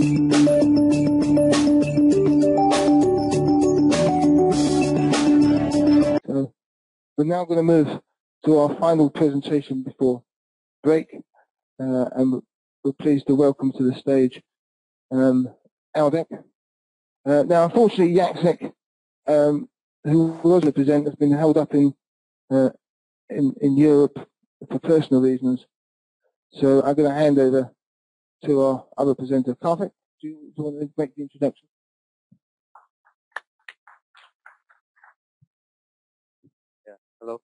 So we're now going to move to our final presentation before break, and we're pleased to welcome to the stage Aldec. Now, unfortunately, Jacek, who was going to present, has been held up in Europe for personal reasons. So I'm going to hand over to our other presenter, Karthik. Do you want to make the introduction? Yeah, hello.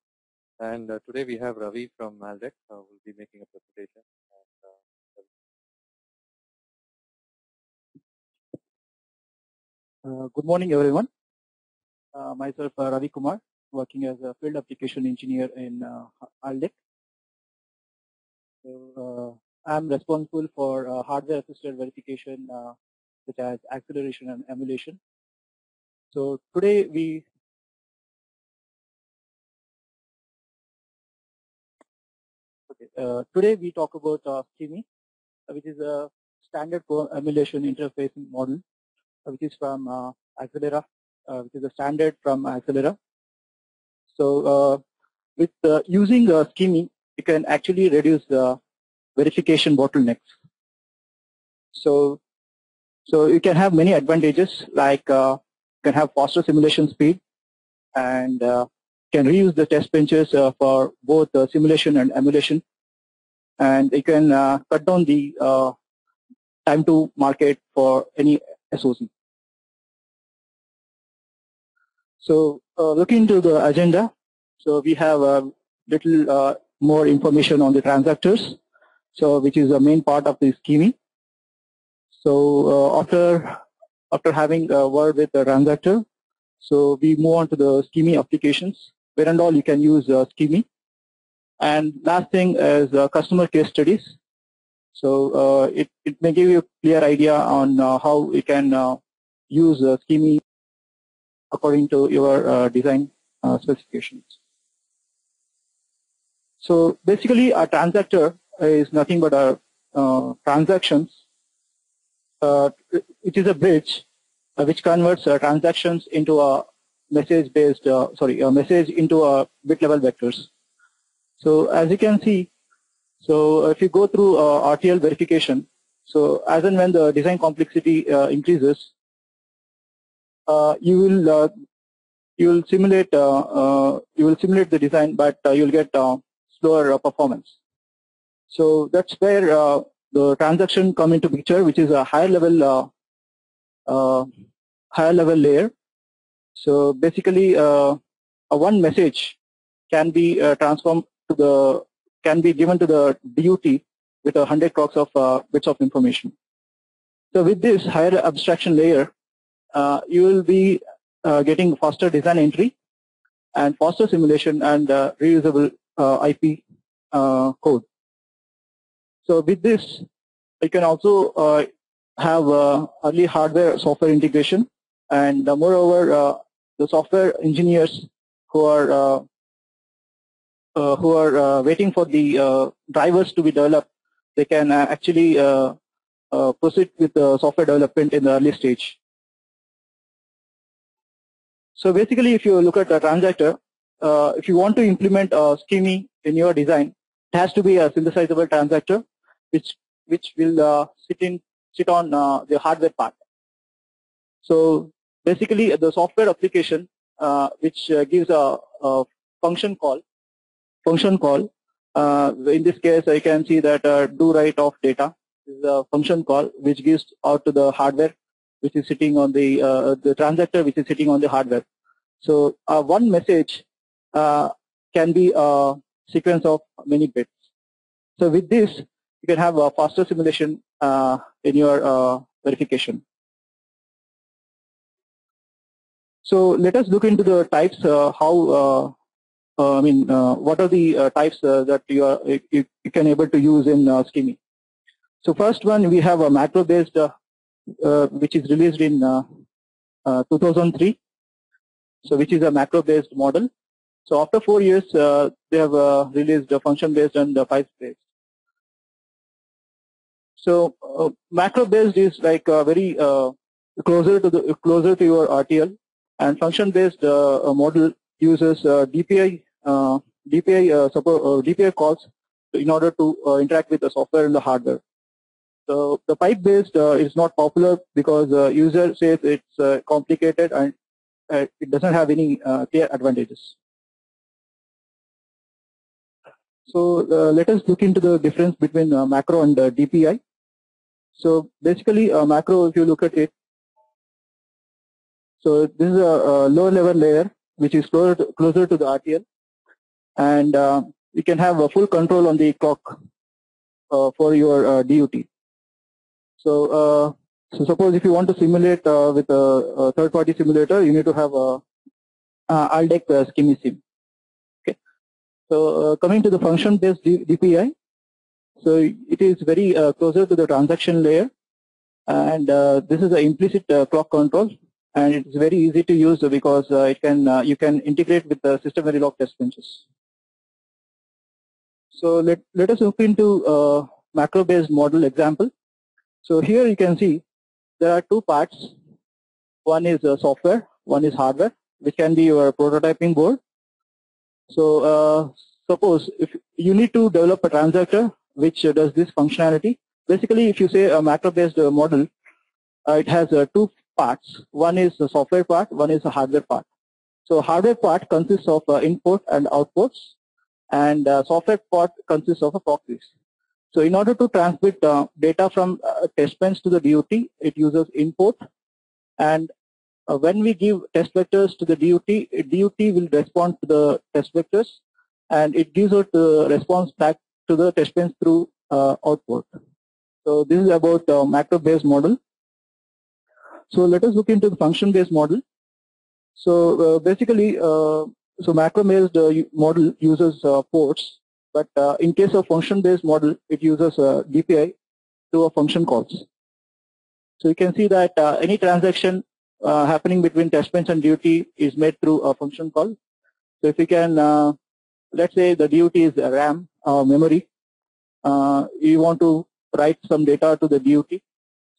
And today we have Ravi from Aldec who will be making a presentation. Good morning, everyone. Myself, Ravi Kumar, working as a field application engineer in Aldec. So, I'm responsible for hardware-assisted verification, such as acceleration and emulation. So today we talk about SCE-MI, which is a Standard Co-Emulation Interface model, which is from Accellera, which is a standard from Accellera. So with using SCE-MI, you can actually reduce the verification bottlenecks. So you can have many advantages, like you can have faster simulation speed, and can reuse the test benches for both simulation and emulation, and you can cut down the time to market for any SoC. So looking to the agenda, so we have a little more information on the transactors, so which is the main part of the SCE-MI. So after having a word with the transactor, so we move on to the SCE-MI applications, where and all you can use SCE-MI. And last thing is customer case studies. So it may give you a clear idea on how you can use SCE-MI according to your design specifications. So basically, a transactor is nothing but a transactions. It is a bridge which converts transactions into a message-based, a message into a bit-level vectors. So as you can see, so if you go through RTL verification, so as and when the design complexity increases, you will simulate the design, but you'll get slower performance. So that's where the transaction come into picture, which is a higher level layer. So basically, a one message can be transformed to can be given to the DUT with 100 clocks of bits of information. So with this higher abstraction layer, you will be getting faster design entry and faster simulation and reusable IP code. So with this, you can also have early hardware software integration, and moreover, the software engineers who are waiting for the drivers to be developed, they can actually proceed with the software development in the early stage. So basically, if you look at a transactor, if you want to implement a SCE-MI in your design, it has to be a synthesizable transactor, which will sit on the hardware part. So basically, the software application which gives a function call. In this case, I can see that do write of data is a function call which gives out to the hardware, which is sitting on the transactor, which is sitting on the hardware. So one message can be a sequence of many bits. So with this, you can have a faster simulation in your verification. So let us look into the types. What are the types that you can able to use in SCE-MI? So first one, we have a Macrobased, which is released in 2003. So which is a Macrobased model. So after 4 years, they have released a Functionbased and Pipes-based. So macro-based is like very closer to your RTL, and function-based model uses DPI DPI calls in order to interact with the software and the hardware. So the pipe-based is not popular because user says it's complicated and it doesn't have any clear advantages. So let us look into the difference between macro and DPI. So basically macro, if you look at it, so this is a lower level layer which is closer to the RTL, and you can have a full control on the clock for your DUT. So suppose if you want to simulate with a third-party simulator, you need to have a ALDEC SCE-MI. Okay. So coming to the function-based DPI, so it is very closer to the transaction layer, and this is the implicit clock control, and it's very easy to use because you can integrate with the system Verilog test benches. So let us look into macro-based model example. So here you can see there are two parts. One is software, one is hardware, which can be your prototyping board. So suppose if you need to develop a transactor which does this functionality. Basically, if you say a macro-based model, it has two parts. One is the software part, one is the hardware part. So hardware part consists of input and outputs, and software part consists of proxies. So in order to transmit data from test bench to the DUT, it uses input, and when we give test vectors to the DUT will respond to the test vectors, and it gives out the response back to the test bench through output. So this is about macro-based model. So let us look into the function-based model. So basically, so macro-based model uses ports, but in case of function-based model, it uses DPI through a function calls. So you can see that any transaction happening between test bench and DUT is made through a function call. So if you can, let's say the DUT is RAM memory, you want to write some data to the DUT,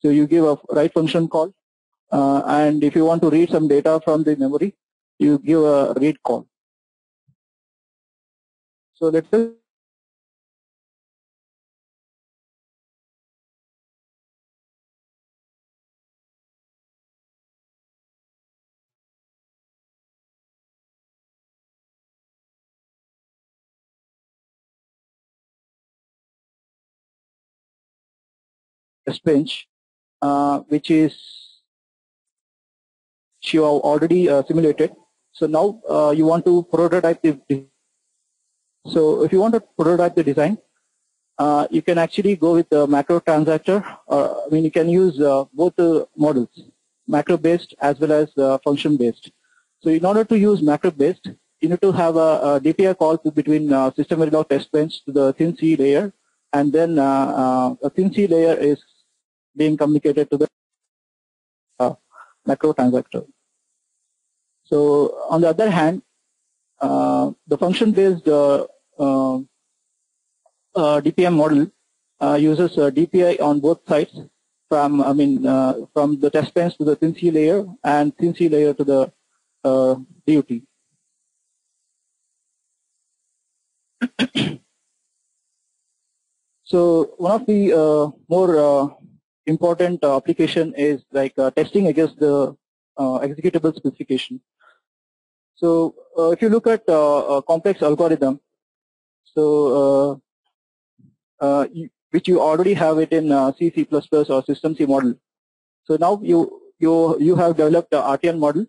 so you give a write function call, and if you want to read some data from the memory, you give a read call. So let's say test bench, which you have already simulated. So now you want to prototype the. So if you want to prototype the design, you can actually go with the macro transactor. I mean, you can use both the models, macro-based as well as function-based. So in order to use macro-based, you need to have a DPI call between system Verilog test bench to the thin C layer, and then a thin C layer is being communicated to the macro transactor. So on the other hand, the function-based DPM model uses DPI on both sides, from the test bench to the thin C layer and thin C layer to the DUT. So one of the more important application is like testing against the executable specification. So if you look at a complex algorithm, so which you already have it in C, C++ or System C model. So now you have developed a RTL model.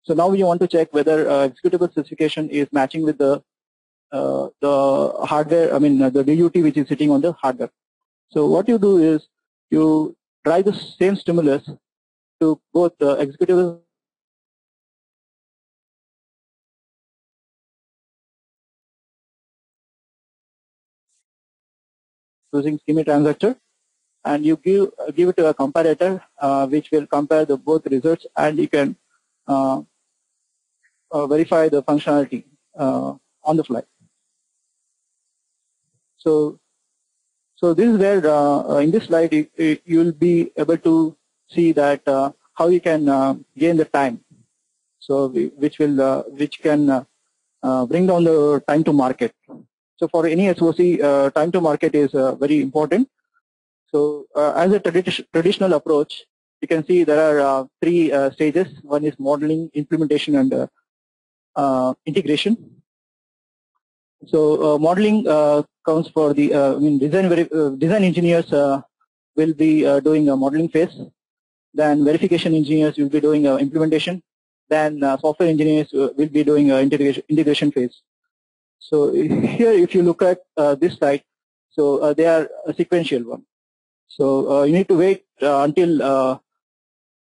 So now you want to check whether executable specification is matching with the hardware. I mean the DUT which is sitting on the hardware. So what you do is you try the same stimulus to both executable using SCE-MI transactor, and you give it to a comparator which will compare the both results, and you can verify the functionality on the fly. So So this is where in this slide you will be able to see that how you can gain the time. So which can bring down the time to market. So for any SoC, time to market is very important. So as a traditional approach, you can see there are three stages. One is modeling, implementation, and integration. So modeling comes for the design engineers will be doing a modeling phase. Then verification engineers will be doing implementation. Then software engineers will be doing integration phase. So here, if you look at this slide, so they are a sequential one. So you need to wait until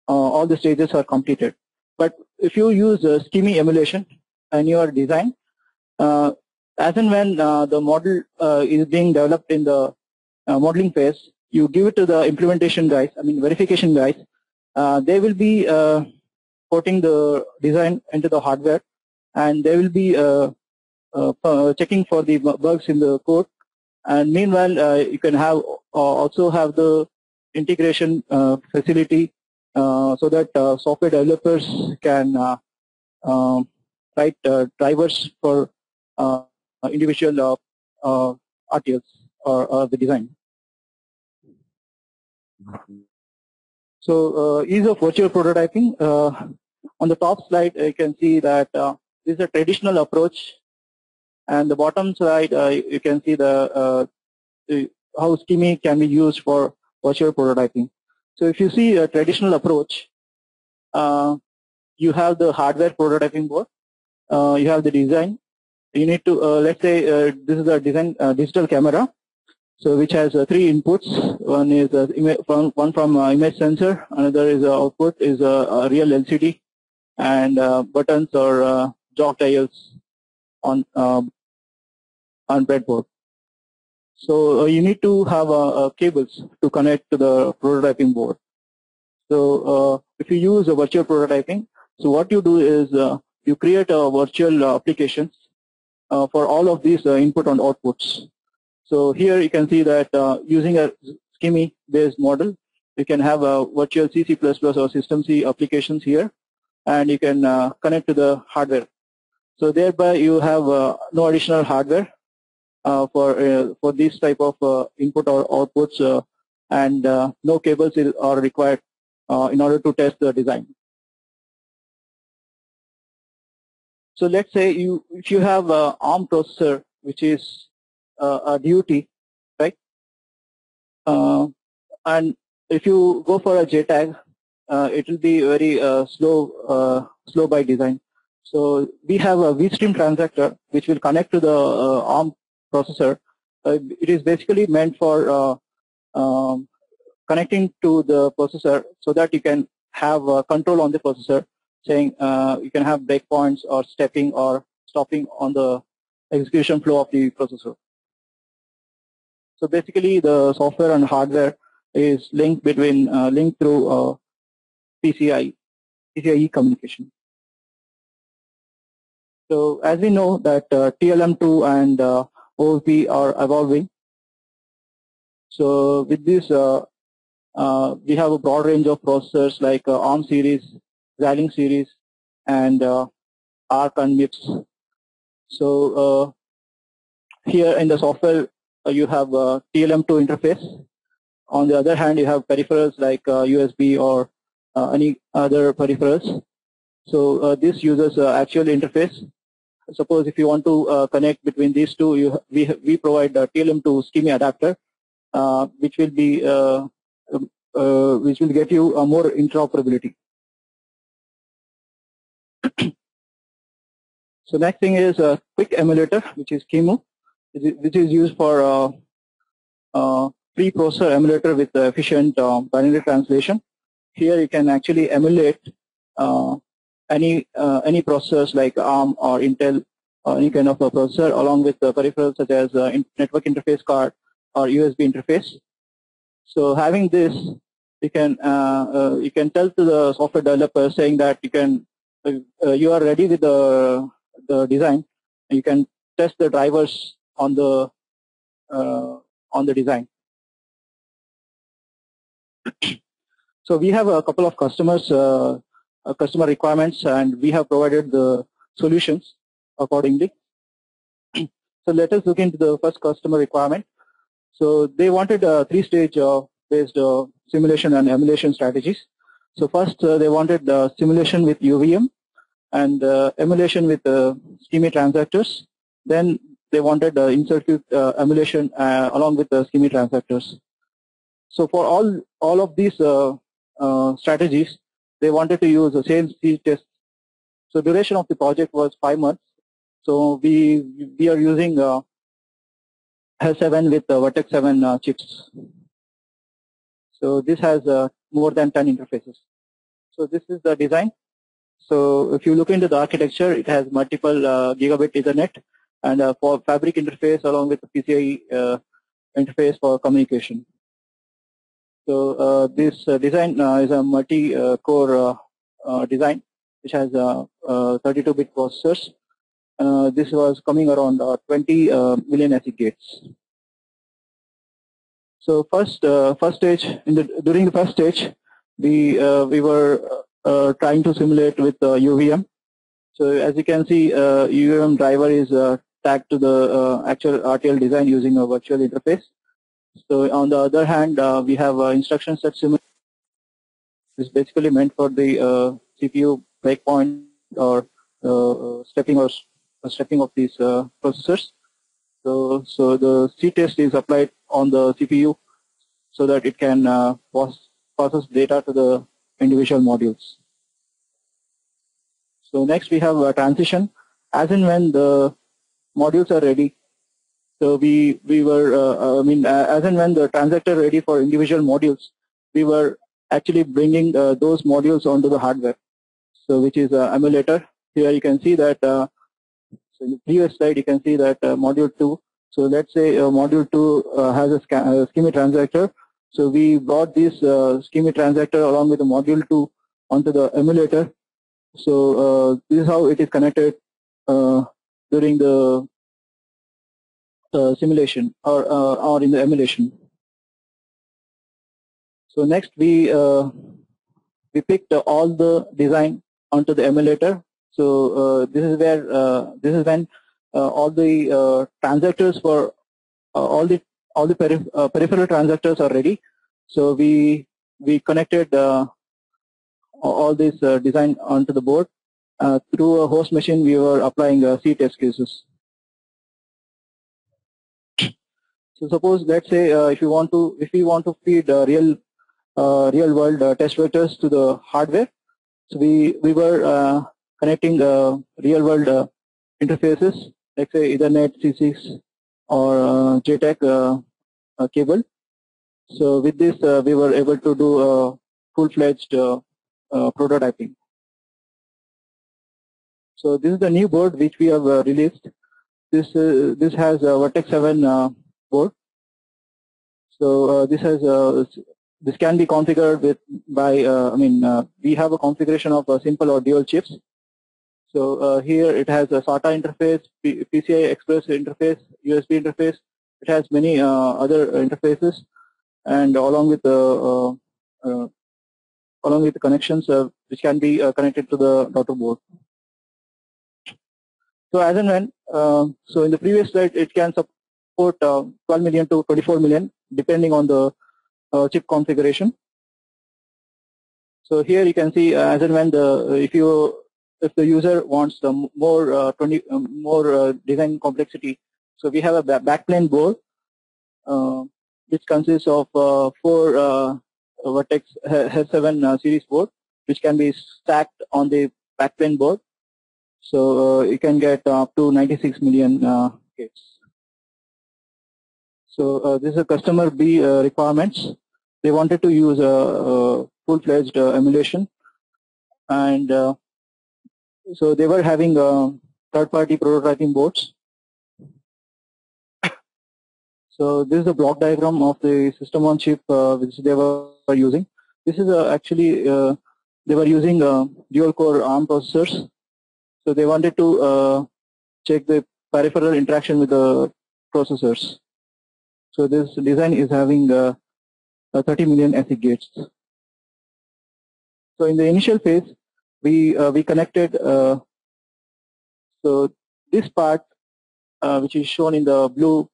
all the stages are completed. But if you use SCE-MI emulation in your design, as and when the model is being developed in the modeling phase, you give it to the implementation guys, verification guys. They will be putting the design into the hardware, and they will be checking for the bugs in the code. And meanwhile, you can have also have the integration facility so that software developers can write drivers for individual RTLs or the design. So ease of virtual prototyping. On the top slide, you can see that this is a traditional approach, and the bottom slide you can see the how SCE-MI can be used for virtual prototyping. So if you see a traditional approach, you have the hardware prototyping board, you have the design. You need to let's say this is a design digital camera. So which has three inputs. One is one from image sensor. Another is output is a real LCD, and buttons or jog dials on breadboard. So you need to have cables to connect to the prototyping board. So if you use a virtual prototyping, so what you do is you create a virtual applications for all of these input and outputs. So here you can see that using a SCE-MI based model, you can have a virtual C++ or System C applications here, and you can connect to the hardware. So thereby you have no additional hardware for this type of input or outputs, and no cables are required in order to test the design. So let's say if you have an ARM processor which is a DUT, right? And if you go for a JTAG, it will be very slow by design. So we have a vStream transactor which will connect to the ARM processor. It is basically meant for connecting to the processor so that you can have control on the processor, saying you can have breakpoints or stepping or stopping on the execution flow of the processor. So basically, the software and hardware is linked through PCIe communication. So as we know that TLM2 and OOP are evolving. So with this, we have a broad range of processors like ARM series, Xilinx series, and ARC and MIPS. So here in the software, you have a TLM2 interface. On the other hand, you have peripherals like USB or any other peripherals. So this uses actual interface. Suppose if you want to connect between these two, we provide a TLM2 SCE-MI adapter, which will get you more interoperability. So next thing is a quick emulator, which is SCE-MI, which is used for pre-processor emulator with efficient binary translation. Here you can actually emulate any processors like ARM or Intel or any kind of a processor, along with peripherals such as network interface card or USB interface. So having this, you can tell to the software developer saying that you are ready with the design. You can test the drivers on the design. So we have a couple of customers, customer requirements, and we have provided the solutions accordingly. So let us look into the first customer requirement. So they wanted a three-stage based simulation and emulation strategies. So first they wanted simulation with UVM and emulation with SCE-MI transactors. Then they wanted in-circuit emulation along with the SCE-MI transactors. So for all of these strategies, they wanted to use the same C test. So duration of the project was 5 months. So we are using L7 with Vertex 7 chips. So this has more than 10 interfaces. So this is the design. So if you look into the architecture, it has multiple gigabit Ethernet and for fabric interface along with the PCI interface for communication. So this design is a multi-core design which has 32-bit processors. This was coming around 20 million ASIC gates. So first stage during the first stage, we were trying to simulate with UVM. So as you can see, UVM driver is tagged to the actual RTL design using a virtual interface. So on the other hand, we have instruction set simulation. This is basically meant for the CPU breakpoint or stepping of these processors. So the C test is applied on the CPU so that it can process data to the individual modules. So next we have a transition. As and when the modules are ready, so we were as and when the transactor ready for individual modules, we were actually bringing those modules onto the hardware. So which is emulator. Here you can see that. So in the previous slide, you can see that module 2. So let's say module 2 has a SCE-MI transactor. So we brought this SCE-MI transactor along with the module 2 onto the emulator. So this is how it is connected during the simulation or in the emulation. So next we picked all the design onto the emulator. So this is when all the transactors for all the peripheral transactors are ready. So we connected all this design onto the board. Through a host machine, we were applying C test cases. So suppose, let's say, if we want to feed real world test vectors to the hardware, so we were connecting real world interfaces, like say Ethernet, C6, or JTAG cable. So with this, we were able to do full-fledged prototyping. So this is the new board which we have released. This has a Vertex 7 board. So this can be configured by we have a configuration of simple or dual chips. So here it has a SATA interface, PCI Express interface, USB interface. It has many other interfaces, and along with the connections which can be connected to the daughter board. So as and when, so in the previous slide, it can support 12 million to 24 million, depending on the chip configuration. So here you can see as and when if the user wants the more design complexity, so we have a backplane board which consists of 4 Vertex H7 series board, which can be stacked on the backplane board. So you can get up to 96 million gates. So this is a customer B requirements. They wanted to use a full-fledged emulation, and so they were having third-party prototyping boards. So this is a block diagram of the system on chip which they were using. This is actually they were using dual-core ARM processors. So they wanted to check the peripheral interaction with the processors. So this design is having 30 million ASIC gates. So in the initial phase, we connected. So this part, which is shown in the blue,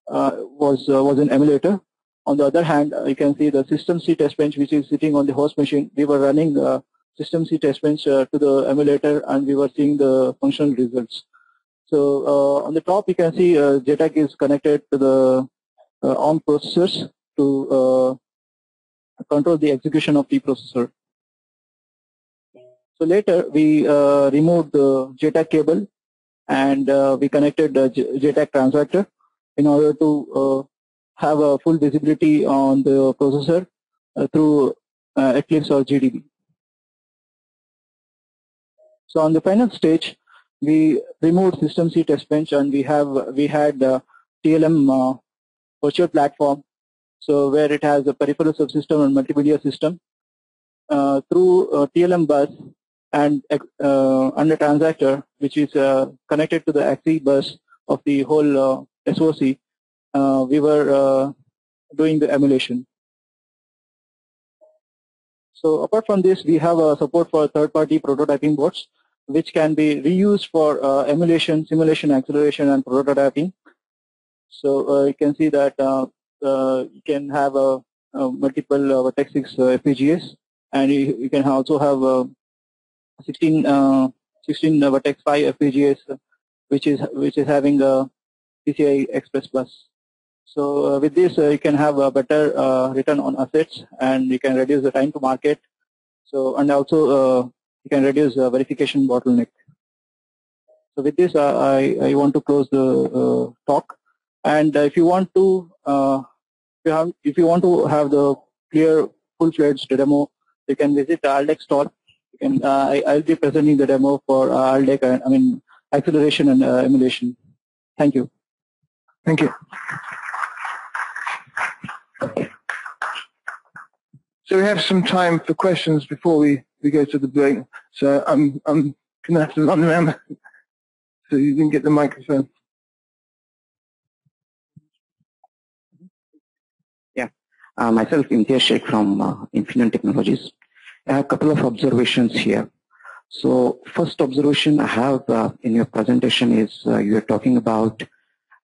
was an emulator. On the other hand, you can see the system C test bench, which is sitting on the host machine. We were running the system C test bench to the emulator, and we were seeing the functional results. So on the top, you can see JTAG is connected to the ARM processors to control the execution of the processor. So later, we removed the JTAG cable, and we connected the JTAG transactor in order to have a full visibility on the processor through Eclipse or GDB. So on the final stage, we removed system C test bench, and we had TLM virtual platform, so where it has a peripheral subsystem and multimedia system through TLM bus and under transactor, which is connected to the XE bus of the whole SoC. We were doing the emulation. So apart from this, we have support for third-party prototyping boards, which can be reused for emulation, simulation, acceleration, and prototyping. So you can see that you can have multiple Vertex 6 FPGAs, and you can also have 16 Vertex 5 FPGAs, which is having a PCI Express bus. So with this, you can have a better return on assets, and you can reduce the time to market. So, and also you can reduce verification bottleneck. So with this, I want to close the talk. And if you want to have the clear full-fledged demo, you can visit the Aldec stall. You can I'll be presenting the demo for Aldec, acceleration and emulation. Thank you. Thank you. So we have some time for questions before we go to the break. So I'm going to have to run around so you can get the microphone. Yeah, myself Imtiaz Sheikh from Infineon Technologies. I have a couple of observations here. So first observation I have in your presentation is you are talking about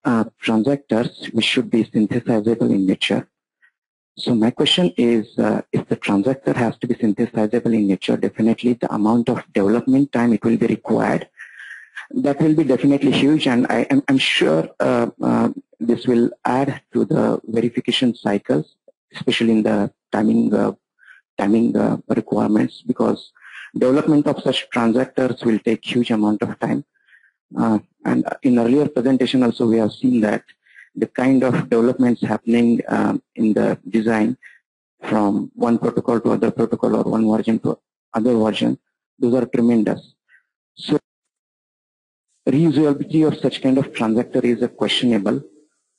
transactors which should be synthesizable in nature. So my question is, if the transactor has to be synthesizable in nature, definitely the amount of development time it will be required, that will be definitely huge, and I'm sure this will add to the verification cycles, especially in the timing requirements, because development of such transactors will take huge amount of time. And in earlier presentation also we have seen that the kind of developments happening in the design from one protocol to other protocol or one version to other version, those are tremendous. So reusability of such kind of transactor is questionable.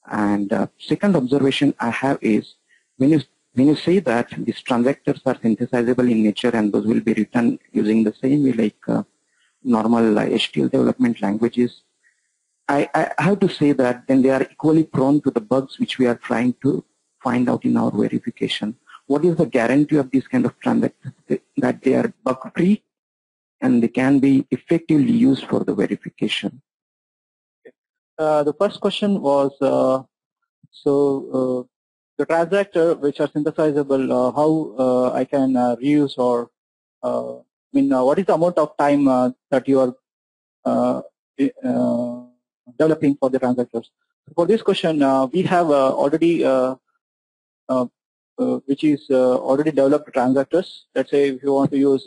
And second observation I have is when you say that these transactors are synthesizable in nature and those will be written using the same way like normal HTL development languages, I have to say that then they are equally prone to the bugs which we are trying to find out in our verification. What is the guarantee of these kind of transactors that they are bug-free and they can be effectively used for the verification? The first question was, the transactor which are synthesizable, how I can reuse, or what is the amount of time that you are developing for the transactors? For this question, we have already already developed transactors. Let's say if you want to use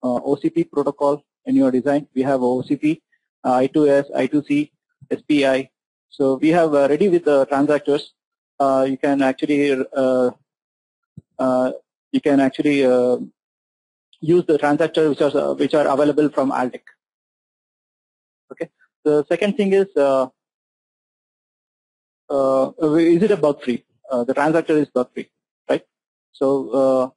OCP protocol in your design, we have OCP, I2S, I2C, SPI. So we have ready with the transactors. You can actually use the transactor which are available from Aldec. Okay. The second thing is it a bug free? The transactor is bug free, right? So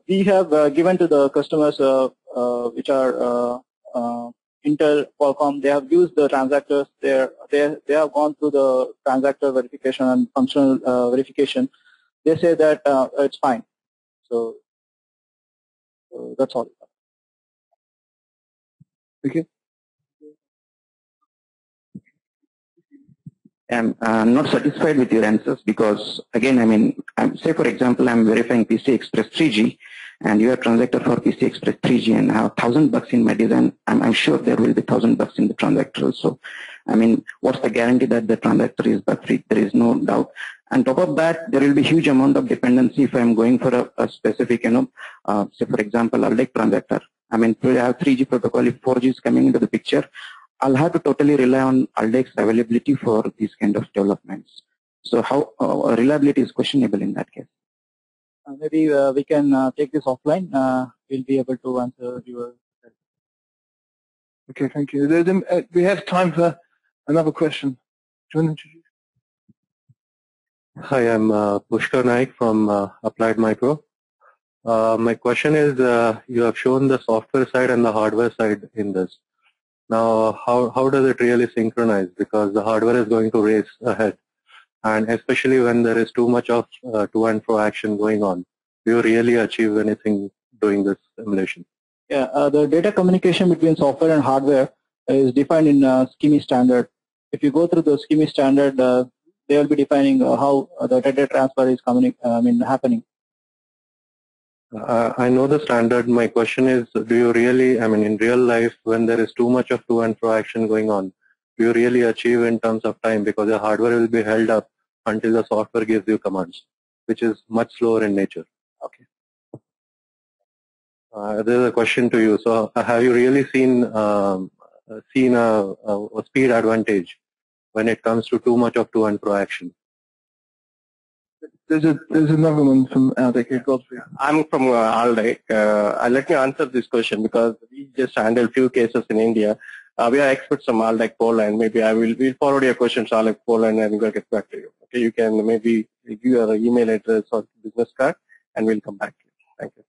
we have given to the customers which are Intel, Qualcomm. They have used the transactors. They have gone through the transactor verification and functional verification. they say that it's fine. So that's all. Okay. I'm not satisfied with your answers because, again, I mean, say for example, I'm verifying PCI Express 3G, and you have Transactor for PCI Express 3G, and I have $1,000 in my design. I'm sure there will be $1,000 in the Transactor also. I mean, what's the guarantee that the Transactor is bug-free? There is no doubt. On top of that, there will be huge amount of dependency if I'm going for a specific, say for example, like Transactor. I mean, I have 3G protocol. If 4G is coming into the picture, I'll have to totally rely on Aldec's availability for these kind of developments. So how reliability is questionable in that case? Maybe we can take this offline. We'll be able to answer your. Okay, thank you. We have time for another question. Do you want to introduce? Hi, I'm Pushkar Naik from Applied Micro. My question is, you have shown the software side and the hardware side in this. Now, how does it really synchronize? Because the hardware is going to race ahead, and especially when there is too much of to and fro action going on, do you really achieve anything doing this emulation? Yeah, the data communication between software and hardware is defined in SCE-MI standard. If you go through the SCE-MI standard, they will be defining how the data transfer is happening. I know the standard. My question is, do you really, I mean, in real life, when there is too much of to and fro action going on, do you really achieve in terms of time? Because the hardware will be held up until the software gives you commands, which is much slower in nature. Okay. There's a question to you. So, have you really seen a speed advantage when it comes to too much of to and fro action? There's another one from Aldec. Godfrey. I'm from Aldec. Let me answer this question because we just handled few cases in India. We are experts from Aldec Poland. Maybe we'll forward your question to Aldec Poland and we'll get back to you. Okay, you can maybe give your email address or business card and we'll come back to you. Thank you.